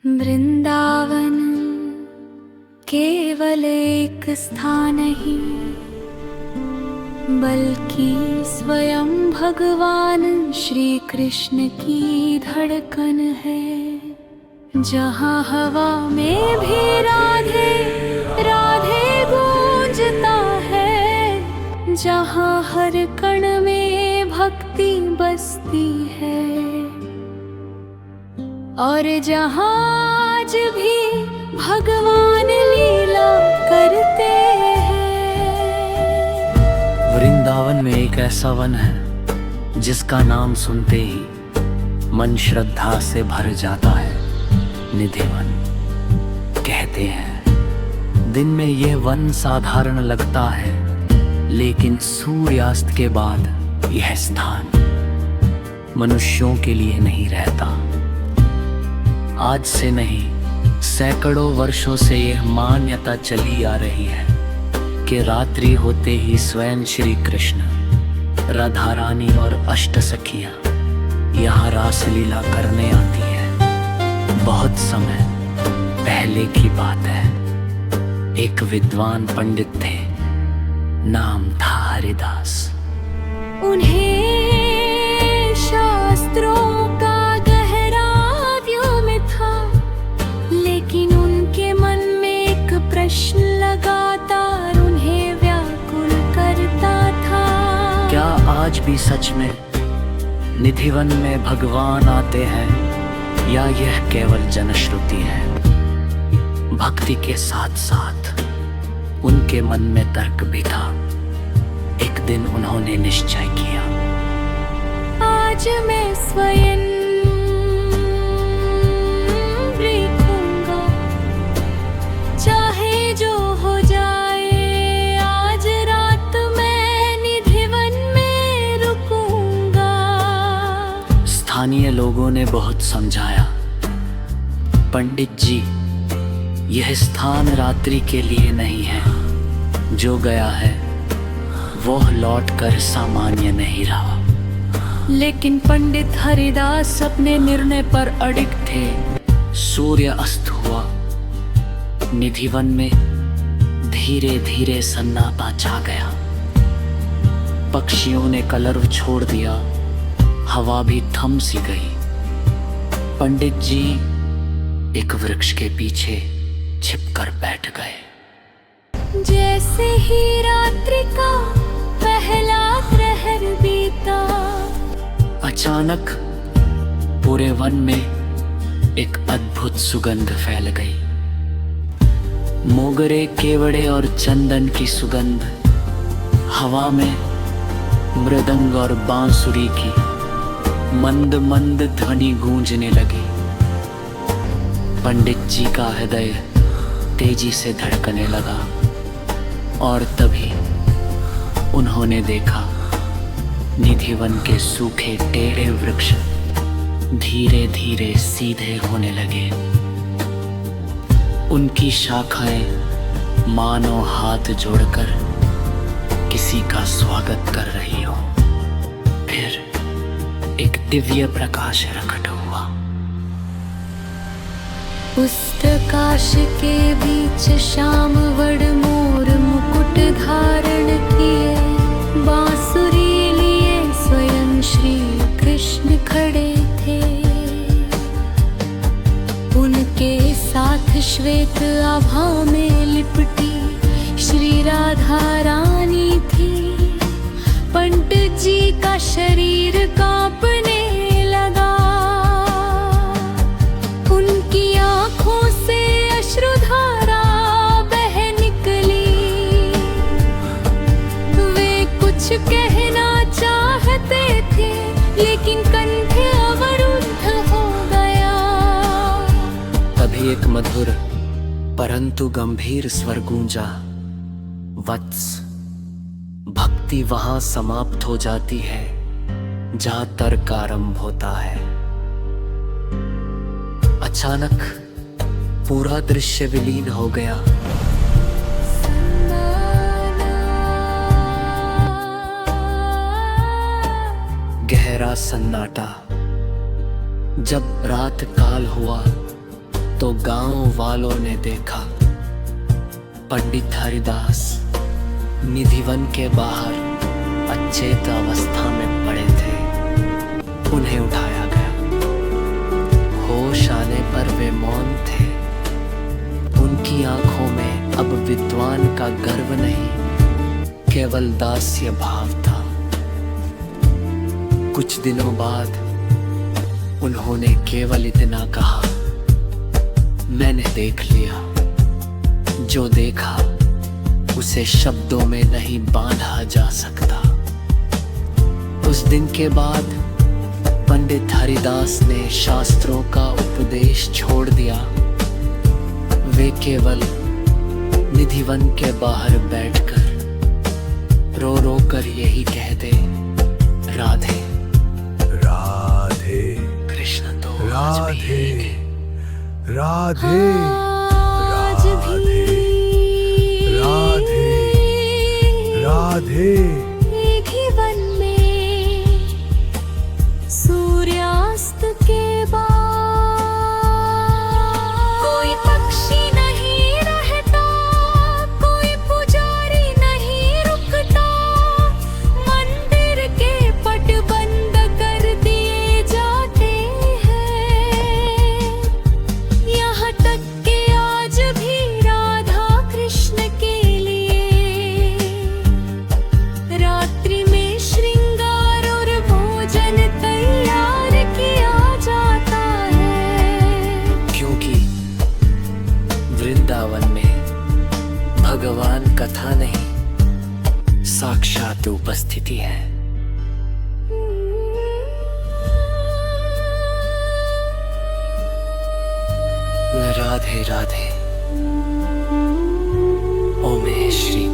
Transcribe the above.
वृंदावन केवल एक स्थान नहीं, बल्कि स्वयं भगवान श्री कृष्ण की धड़कन है। जहाँ हवा में भी राधे राधे गूंजता है, जहाँ हर कण में भक्ति बसती है, और जहाँ आज भी भगवान लीला करते हैं। वृंदावन में एक ऐसा वन है जिसका नाम सुनते ही मन श्रद्धा से भर जाता है। निधिवन कहते हैं दिन में यह वन साधारण लगता है, लेकिन सूर्यास्त के बाद यह स्थान मनुष्यों के लिए नहीं रहता। आज से नहीं, सैकड़ों वर्षों से यह मान्यता चली आ रही है कि रात्रि होते ही स्वयं श्री कृष्ण, राधा रानी और अष्ट सखियां यहाँ रासलीला करने आती है। बहुत समय पहले की बात है। एक विद्वान पंडित थे, नाम था हरिदास। उन्हें शास्त्रों का गहरा व्योम था, लेकिन उनके मन में एक प्रश्न लगातार उन्हें व्याकुल करता था। क्या आज भी सच में निधिवन में भगवान आते हैं, या यह केवल जनश्रुति है? भक्ति के साथ साथ उनके मन में तर्क भी था। एक दिन उन्होंने निश्चय किया, आज मैं स्वयं देखूंगा, चाहे जो हो जाए। आज रात मैं निधिवन में रुकूंगा। स्थानीय लोगों ने बहुत समझाया, पंडित जी, यह स्थान रात्रि के लिए नहीं है। जो गया है वह लौटकर सामान्य नहीं रहा। लेकिन पंडित हरिदास अपने निर्णय पर अडिग थे। सूर्य अस्त हुआ। निधिवन में धीरे धीरे सन्नाटा छा गया। पक्षियों ने कलरव छोड़ दिया, हवा भी थम सी गई। पंडित जी एक वृक्ष के पीछे छिपकर बैठ गए। जैसे ही रात्रि का पहला प्रहर बीता, अचानक पूरे वन में एक अद्भुत सुगंध फैल गई। मोगरे, केवड़े और चंदन की सुगंध। हवा में मृदंग और बांसुरी की मंद मंद ध्वनि गूंजने लगी। पंडित जी का हृदय तेजी से धड़कने लगा, और तभी उन्होंने देखा निधिवन के सूखे टेढ़े वृक्ष धीरे धीरे सीधे होने लगे। उनकी शाखाएं मानो हाथ जोड़कर किसी का स्वागत कर रही हो। फिर एक दिव्य प्रकाश प्रकट हुआ। उस प्रकाश के बीच श्याम वडमोर मुकुट धारण किए, बांसुरी लिए स्वयं श्री कृष्ण खड़े थे। उनके साथ श्वेत आभा में लिपटी श्री राधा रानी थी। पंडित जी का शरीर कांपने लगा। उनकी आंखों से अश्रुधारा बह निकली। वे कुछ कहना चाहते थे, लेकिन कंठ अवरुद्ध हो गया। तभी एक मधुर परंतु गंभीर स्वर गूंजा, वत्स, भक्ति वहां समाप्त हो जाती है जहां तर्क आरंभ होता है। अचानक पूरा दृश्य विलीन हो गया। गहरा सन्नाटा। जब रात काल हुआ तो गांव वालों ने देखा पंडित हरिदास निधिवन के बाहर अचेत अवस्था में पड़े थे। उन्हें उठाया गया। होश आने पर वे मौन थे। उनकी आंखों में अब विद्वान का गर्व नहीं, केवल दास्य भाव था। कुछ दिनों बाद उन्होंने केवल इतना कहा, मैंने देख लिया। जो देखा उसे शब्दों में नहीं बांधा जा सकता। उस दिन के बाद पंडित हरिदास ने शास्त्रों का उपदेश छोड़ दिया। वे केवल निधिवन के बाहर बैठकर रो रो कर यही कहते, राधे राधे कृष्ण तो राधे राधे आज भी राधे राधे एक ही वन में सूर्यास्त के बाद कोई पक्षी नहीं रहता, कोई पुजारी नहीं रुकता। मंदिर के पट बंद कर दिए जाते हैं। यहाँ तक के आज भी राधा कृष्ण के लिए रात्रि में श्रृंगार और भोजन तैयार किया जाता है। क्योंकि वृंदावन में भगवान कथा नहीं, साक्षात उपस्थिति है। राधे राधे। ओम श्री